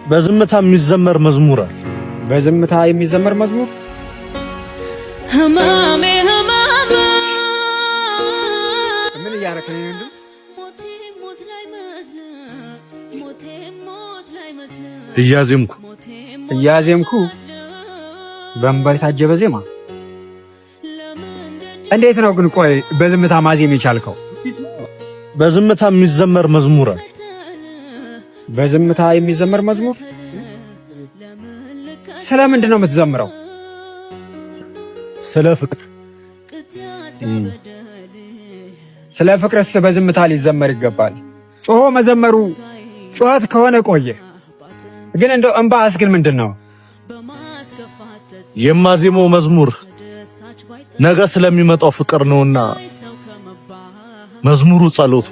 በዝምታ የሚዘመር መዝሙር አለ። በዝምታ የሚዘመር መዝሙር ህማሜ ህማሜ ምን እያረከኝ ነው? እያዜምኩ በእንባ የታጀበ ዜማ። እንዴት ነው ግን ቆይ በዝምታ ማዜም የቻልከው? በዝምታ የሚዘመር መዝሙር አለ። በዝምታ የሚዘመር መዝሙር? ስለምንድን ነው የምትዘምረው? ስለ ፍቅር። ስለ ፍቅርስ በዝምታ ሊዘመር ይገባል። ጮሆ መዘመሩ ጩኸት ከሆነ ቆየ። ግን እንደው እንባስ ግን ምንድነው? የማዜመው መዝሙር ነገ ስለሚመጣው ፍቅር ነውና መዝሙሩ ጸሎት፣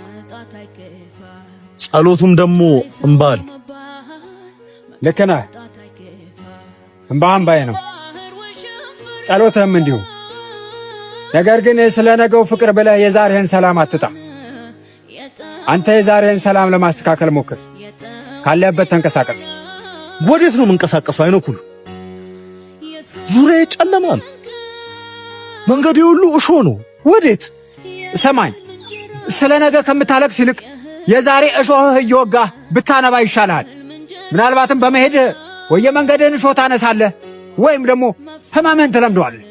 ጸሎቱም ደግሞ እንባል። ልክ ነህ። እንባዬ ነው፣ ጸሎትህም እንዲሁ። ነገር ግን ስለ ነገው ፍቅር ብለህ የዛሬህን ሰላም አትጣ። አንተ የዛሬህን ሰላም ለማስተካከል ሞክር። ካለህበት ተንቀሳቀስ። ወዴት ነው የምንቀሳቀሰው? አይነኩል ዙሪያዬ ጨለማ ነው። መንገዴ ሁሉ እሾህ ነው። ወዴት? ሰማኝ። ስለ ነገ ከምታለቅስ ይልቅ የዛሬ እሾህህ እየወጋህ ብታነባ ይሻልሃል። ምናልባትም በመሄድ ወይ የመንገድህን እሾህ ታነሳለህ ወይም ደግሞ ህመምህን ትለምደዋለህ።